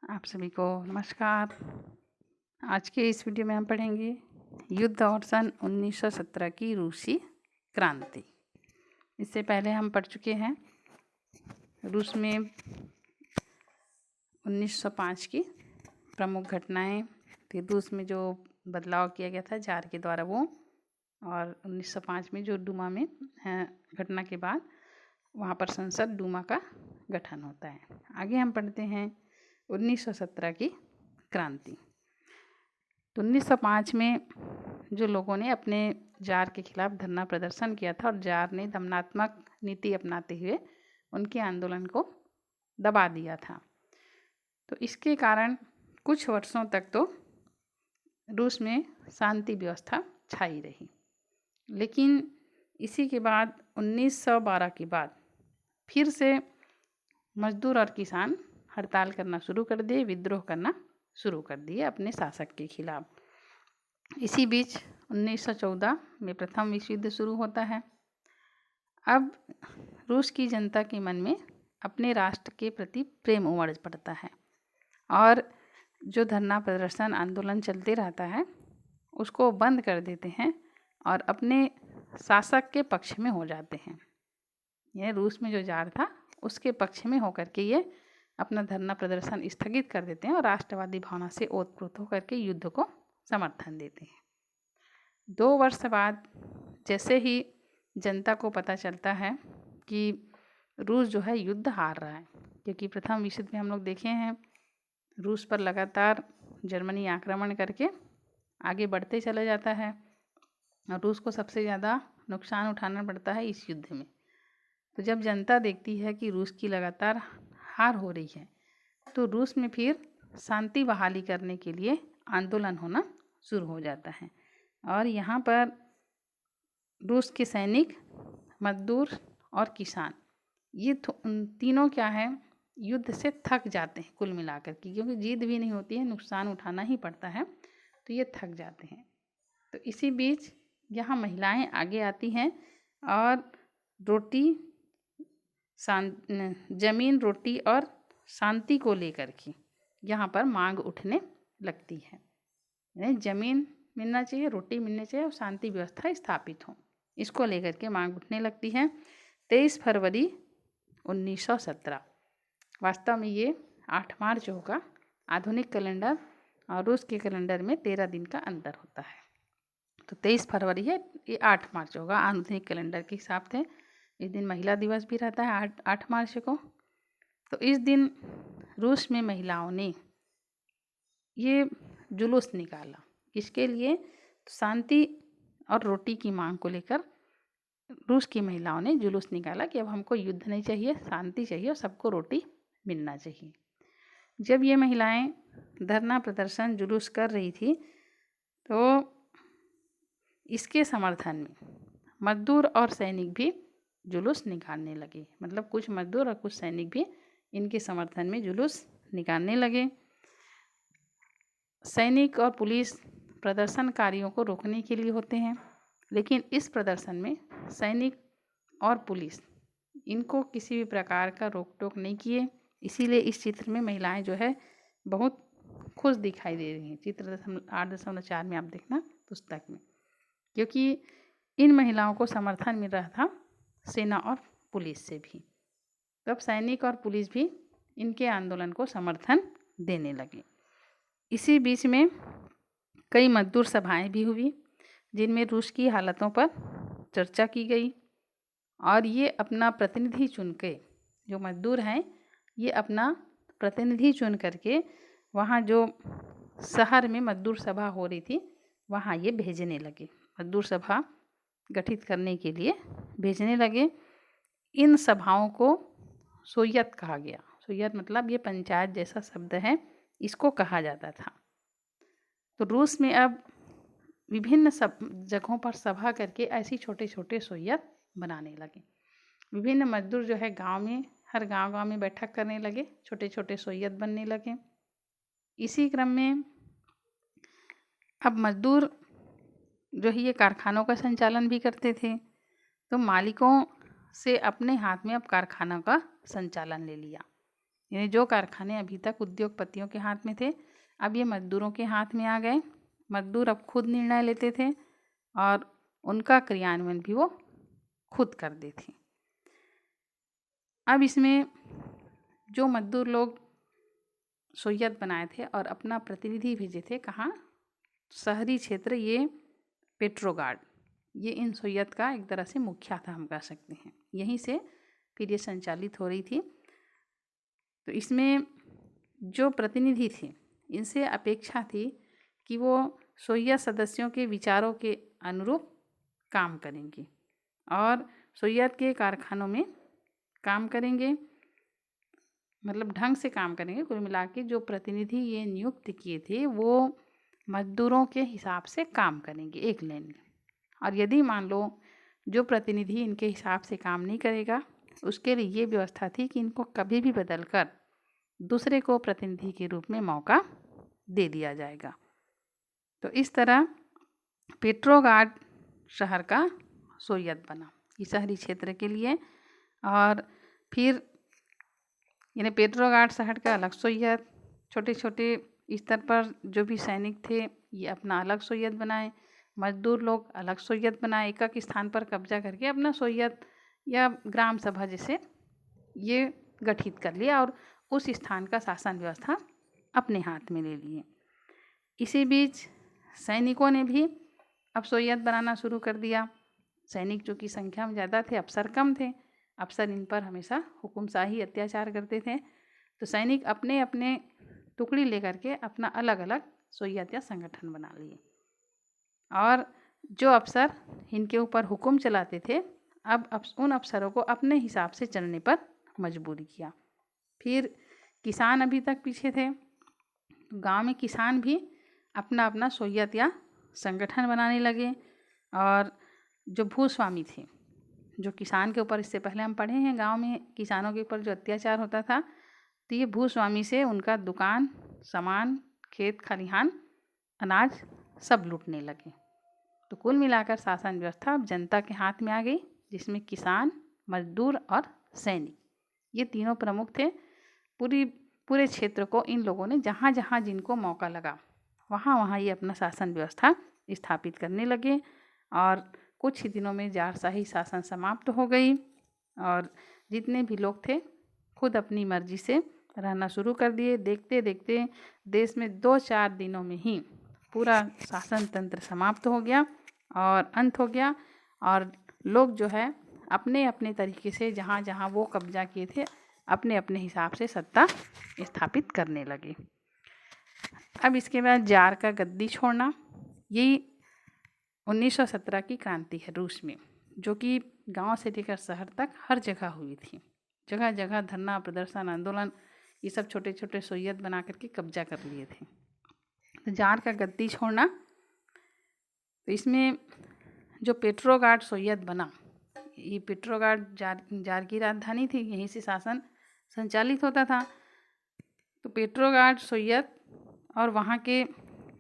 आप सभी को नमस्कार। आज के इस वीडियो में हम पढ़ेंगे युद्ध और सन 1917 की रूसी क्रांति। इससे पहले हम पढ़ चुके हैं रूस में 1905 की प्रमुख घटनाएं, फिर रूस में जो बदलाव किया गया था जार के द्वारा वो, और 1905 में जो डूमा में घटना के बाद वहाँ पर संसद डूमा का गठन होता है। आगे हम पढ़ते हैं 1917 की क्रांति। तो 1905 में जो लोगों ने अपने जार के खिलाफ धरना प्रदर्शन किया था और जार ने दमनात्मक नीति अपनाते हुए उनके आंदोलन को दबा दिया था, तो इसके कारण कुछ वर्षों तक तो रूस में शांति व्यवस्था छाई रही। लेकिन इसी के बाद 1912 के बाद फिर से मजदूर और किसान हड़ताल करना शुरू कर दिए, विद्रोह करना शुरू कर दिए अपने शासक के खिलाफ। इसी बीच 1914 में प्रथम विश्व युद्ध शुरू होता है। अब रूस की जनता के मन में अपने राष्ट्र के प्रति प्रेम उमड़ पड़ता है और जो धरना प्रदर्शन आंदोलन चलते रहता है उसको बंद कर देते हैं और अपने शासक के पक्ष में हो जाते हैं। यह रूस में जो जार था उसके पक्ष में होकर के ये अपना धरना प्रदर्शन स्थगित कर देते हैं और राष्ट्रवादी भावना से ओतप्रोत होकर के युद्ध को समर्थन देते हैं। 2 वर्ष बाद जैसे ही जनता को पता चलता है कि रूस जो है युद्ध हार रहा है, क्योंकि प्रथम विश्व युद्ध में हम लोग देखे हैं रूस पर लगातार जर्मनी आक्रमण करके आगे बढ़ते चला जाता है और रूस को सबसे ज़्यादा नुकसान उठाना पड़ता है इस युद्ध में। तो जब जनता देखती है कि रूस की लगातार हार हो रही है तो रूस में फिर शांति बहाली करने के लिए आंदोलन होना शुरू हो जाता है और यहाँ पर रूस के सैनिक, मजदूर और किसान ये तीनों क्या है, युद्ध से थक जाते हैं कुल मिलाकर के, क्योंकि जीत भी नहीं होती है, नुकसान उठाना ही पड़ता है, तो ये थक जाते हैं। तो इसी बीच यहाँ महिलाएं आगे आती हैं और ज़मीन, रोटी और शांति को लेकर के यहाँ पर मांग उठने लगती है। यानी ज़मीन मिलना चाहिए, रोटी मिलनी चाहिए और शांति व्यवस्था स्थापित हो, इसको लेकर के मांग उठने लगती है। 23 फरवरी 1917, वास्तव में ये 8 मार्च होगा। आधुनिक कैलेंडर और रूस के कैलेंडर में 13 दिन का अंतर होता है, तो 23 फरवरी है, ये 8 मार्च होगा आधुनिक कैलेंडर के हिसाब से। इस दिन महिला दिवस भी रहता है 8 मार्च को। तो इस दिन रूस में महिलाओं ने ये जुलूस निकाला। किसके लिए? तो शांति और रोटी की मांग को लेकर रूस की महिलाओं ने जुलूस निकाला कि अब हमको युद्ध नहीं चाहिए, शांति चाहिए और सबको रोटी मिलना चाहिए। जब ये महिलाएं धरना प्रदर्शन जुलूस कर रही थी तो इसके समर्थन में मजदूर और सैनिक भी जुलूस निकालने लगे। मतलब कुछ मजदूर और कुछ सैनिक भी इनके समर्थन में जुलूस निकालने लगे। सैनिक और पुलिस प्रदर्शनकारियों को रोकने के लिए होते हैं, लेकिन इस प्रदर्शन में सैनिक और पुलिस इनको किसी भी प्रकार का रोक टोक नहीं किए। इसीलिए इस चित्र में महिलाएं जो है बहुत खुश दिखाई दे रही हैं। चित्र 8.4 में आप देखना पुस्तक में, क्योंकि इन महिलाओं को समर्थन मिल रहा था सेना और पुलिस से भी। तब सैनिक और पुलिस भी इनके आंदोलन को समर्थन देने लगे। इसी बीच में कई मजदूर सभाएं भी हुई जिनमें रूस की हालतों पर चर्चा की गई और ये अपना प्रतिनिधि चुन के, जो मजदूर हैं ये अपना प्रतिनिधि चुन करके वहाँ जो शहर में मजदूर सभा हो रही थी वहाँ ये भेजने लगे, मजदूर सभा गठित करने के लिए भेजने लगे। इन सभाओं को सोयत कहा गया। सोयत मतलब ये पंचायत जैसा शब्द है, इसको कहा जाता था। तो रूस में अब विभिन्न जगहों पर सभा करके ऐसी छोटे छोटे सोयत बनाने लगे। विभिन्न मजदूर जो है गांव में, हर गांव में बैठक करने लगे, छोटे छोटे सोयत बनने लगे। इसी क्रम में अब मजदूर जो है ये कारखानों का संचालन भी करते थे, तो मालिकों से अपने हाथ में अब कारखाना का संचालन ले लिया। यानी जो कारखाने अभी तक उद्योगपतियों के हाथ में थे, अब ये मजदूरों के हाथ में आ गए। मजदूर अब खुद निर्णय लेते थे और उनका क्रियान्वयन भी वो खुद कर देते थे। अब इसमें जो मजदूर लोग सोयत बनाए थे और अपना प्रतिनिधि भेजे थे, कहाँ? शहरी क्षेत्र, ये पेट्रोगार्ड, ये इन सोयत का एक तरह से मुखिया था, हम कह सकते हैं। यहीं से फिर ये संचालित हो रही थी। तो इसमें जो प्रतिनिधि थे, इनसे अपेक्षा थी कि वो सोयत सदस्यों के विचारों के अनुरूप काम करेंगे और सोयत के कारखानों में काम करेंगे, मतलब ढंग से काम करेंगे। कुल मिला के जो प्रतिनिधि ये नियुक्त किए थे वो मजदूरों के हिसाब से काम करेंगे एक लाइन में। और यदि मान लो जो प्रतिनिधि इनके हिसाब से काम नहीं करेगा, उसके लिए ये व्यवस्था थी कि इनको कभी भी बदल कर दूसरे को प्रतिनिधि के रूप में मौका दे दिया जाएगा। तो इस तरह पेट्रोगार्ड शहर का सोयत बना, ये शहरी क्षेत्र के लिए। और फिर यानी पेट्रोगार्ड शहर का अलग सोयत, छोटे छोटे स्तर पर जो भी सैनिक थे ये अपना अलग सोयत बनाए, मजदूर लोग अलग सोयत बनाए, एक एक स्थान पर कब्जा करके अपना सोयत या ग्राम सभा जैसे ये गठित कर लिया और उस स्थान का शासन व्यवस्था अपने हाथ में ले लिए। इसी बीच सैनिकों ने भी अब सोयत बनाना शुरू कर दिया। सैनिक जो कि संख्या में ज़्यादा थे, अफसर कम थे, अफसर इन पर हमेशा हुकुमशाही अत्याचार करते थे। तो सैनिक अपने अपने टुकड़ी लेकर के अपना अलग अलग सोयत या संगठन बना लिए और जो अफसर इनके ऊपर हुक्म चलाते थे, अब उन अफसरों को अपने हिसाब से चलने पर मजबूर किया। फिर किसान अभी तक पीछे थे, गांव में किसान भी अपना अपना सोयत या संगठन बनाने लगे। और जो भूस्वामी थे, जो किसान के ऊपर, इससे पहले हम पढ़े हैं गांव में किसानों के ऊपर जो अत्याचार होता था, तो ये भूस्वामी से उनका दुकान, सामान, खेत खलिहान, अनाज सब लूटने लगे। तो कुल मिलाकर शासन व्यवस्था अब जनता के हाथ में आ गई, जिसमें किसान, मजदूर और सैनिक, ये तीनों प्रमुख थे। पूरे क्षेत्र को इन लोगों ने जहाँ जहाँ जिनको मौका लगा वहाँ वहाँ ये अपना शासन व्यवस्था स्थापित करने लगे। और कुछ ही दिनों में जारशाही शासन समाप्त हो गई और जितने भी लोग थे खुद अपनी मर्जी से रहना शुरू कर दिए। देखते देखते देश में 2-4 दिनों में ही पूरा शासन तंत्र समाप्त हो गया और अंत हो गया और लोग जो है अपने अपने तरीके से जहाँ जहाँ वो कब्जा किए थे अपने अपने हिसाब से सत्ता स्थापित करने लगे। अब इसके बाद जार का गद्दी छोड़ना, यही 1917 की क्रांति है रूस में, जो कि गांव से लेकर शहर तक हर जगह हुई थी। जगह जगह धरना, प्रदर्शन, आंदोलन, ये सब छोटे छोटे सोयत बना करके कब्जा कर लिए थे। तो जार का गद्दी छोड़ना, तो इसमें जो पेट्रोगार्ड सोयत बना, ये पेट्रोगार्ड जार की राजधानी थी, यहीं से शासन संचालित होता था। तो पेट्रोगार्ड सोयत और वहाँ के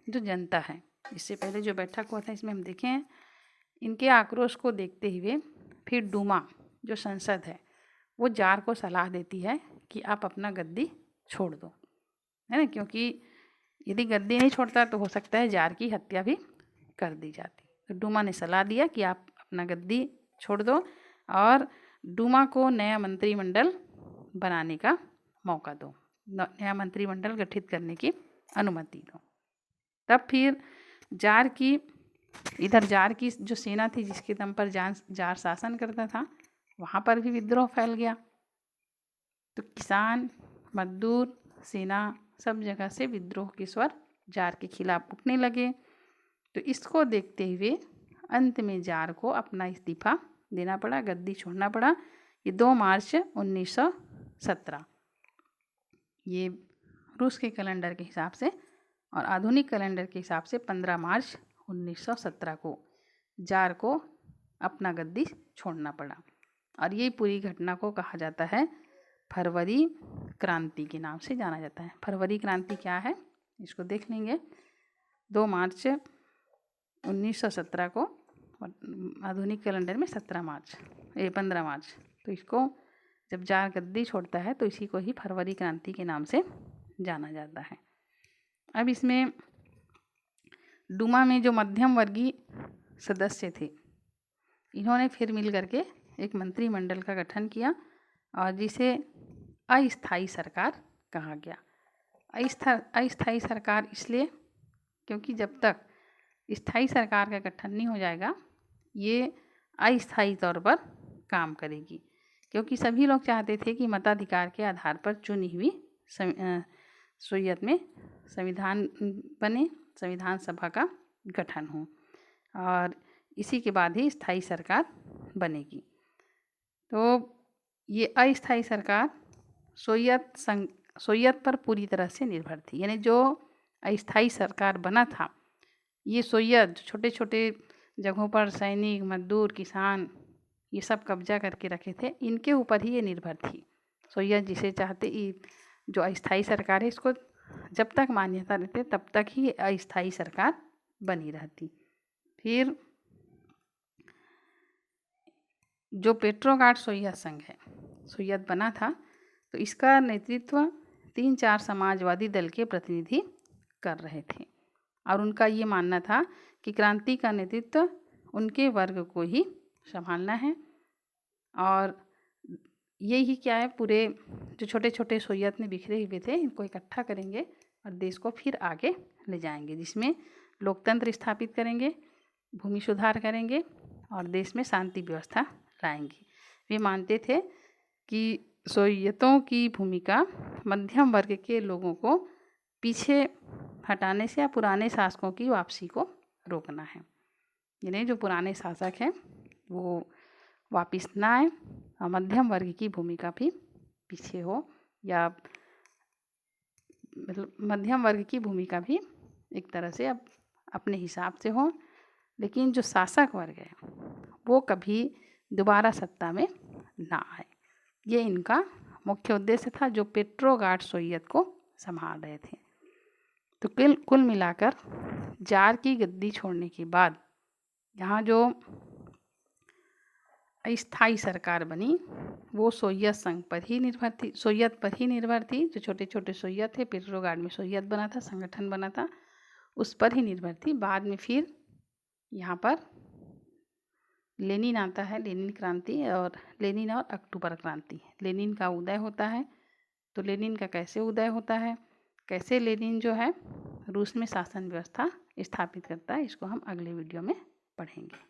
जो जनता है, इससे पहले जो बैठक हुआ था इसमें हम देखें, इनके आक्रोश को देखते हुए फिर डूमा जो संसद है वो जार को सलाह देती है कि आप अपना गद्दी छोड़ दो, है ना, क्योंकि यदि गद्दी नहीं छोड़ता तो हो सकता है जार की हत्या भी कर दी जाती। तो डूमा ने सलाह दिया कि आप अपना गद्दी छोड़ दो और डूमा को नया मंत्रिमंडल बनाने का मौका दो, नया मंत्रिमंडल गठित करने की अनुमति दो। तब फिर जार की जो सेना थी, जिसके दम पर जार शासन करता था, वहाँ पर भी विद्रोह फैल गया। तो किसान, मजदूर, सेना, सब जगह से विद्रोह के स्वर जार के खिलाफ उठने लगे। तो इसको देखते हुए अंत में जार को अपना इस्तीफा देना पड़ा, गद्दी छोड़ना पड़ा। ये 2 मार्च 1917, ये रूस के कैलेंडर के हिसाब से, और आधुनिक कैलेंडर के हिसाब से 15 मार्च 1917 को जार को अपना गद्दी छोड़ना पड़ा। और ये पूरी घटना को कहा जाता है फरवरी क्रांति के नाम से जाना जाता है। फरवरी क्रांति क्या है इसको देख लेंगे। 2 मार्च 1917 को, आधुनिक कैलेंडर में 15 मार्च, तो इसको जब जार गद्दी छोड़ता है तो इसी को ही फरवरी क्रांति के नाम से जाना जाता है। अब इसमें डूमा में जो मध्यम वर्गीय सदस्य थे, इन्होंने फिर मिल करके एक मंत्रिमंडल का गठन किया और जिसे अस्थायी सरकार कहा गया। अस्थायी सरकार इसलिए क्योंकि जब तक स्थायी सरकार का गठन नहीं हो जाएगा ये अस्थायी तौर पर काम करेगी, क्योंकि सभी लोग चाहते थे कि मताधिकार के आधार पर चुनी हुई सोवियत में संविधान बने, संविधान सभा का गठन हो और इसी के बाद ही स्थायी सरकार बनेगी। तो ये अस्थायी सरकार सोवियत पर पूरी तरह से निर्भर थी। यानी जो अस्थायी सरकार बना था ये सोवियत छोटे छोटे जगहों पर सैनिक, मजदूर, किसान ये सब कब्जा करके रखे थे, इनके ऊपर ही ये निर्भर थी। सोवियत जिसे चाहते जो अस्थायी सरकार है इसको जब तक मान्यता देते तब तक ही अस्थायी सरकार बनी रहती। फिर जो पेट्रोग्राड सोवियत संघ है, सोवियत बना था तो इसका नेतृत्व 3-4 समाजवादी दल के प्रतिनिधि कर रहे थे और उनका ये मानना था कि क्रांति का नेतृत्व उनके वर्ग को ही संभालना है और यही क्या है, पूरे जो छोटे छोटे सोवियत में बिखरे हुए थे इनको इकट्ठा करेंगे और देश को फिर आगे ले जाएंगे, जिसमें लोकतंत्र स्थापित करेंगे, भूमि सुधार करेंगे और देश में शांति व्यवस्था लाएंगे। वे मानते थे कि सोवियतों की भूमिका मध्यम वर्ग के लोगों को पीछे हटाने से या पुराने शासकों की वापसी को रोकना है। यानी जो पुराने शासक हैं वो वापस ना आए और मध्यम वर्ग की भूमिका भी पीछे हो, या मतलब मध्यम वर्ग की भूमिका भी एक तरह से अब अपने हिसाब से हो, लेकिन जो शासक वर्ग है वो कभी दोबारा सत्ता में ना आए। ये इनका मुख्य उद्देश्य था जो पेट्रोग्राड सोवियत को संभाल रहे थे। तो कुल मिलाकर जार की गद्दी छोड़ने के बाद यहाँ जो अस्थायी सरकार बनी वो सोवियत संघ पर ही निर्भर थी, सोवियत पर ही निर्भर थी। जो छोटे छोटे सोवियत थे, पेट्रोग्राड में सोवियत बना था, संगठन बना था, उस पर ही निर्भर थी। बाद में फिर यहाँ पर लेनिन आता है, लेनिन क्रांति, और लेनिन और अक्टूबर क्रांति। लेनिन का उदय होता है। तो लेनिन का कैसे उदय होता है, कैसे लेनिन जो है रूस में शासन व्यवस्था स्थापित करता है, इसको हम अगले वीडियो में पढ़ेंगे।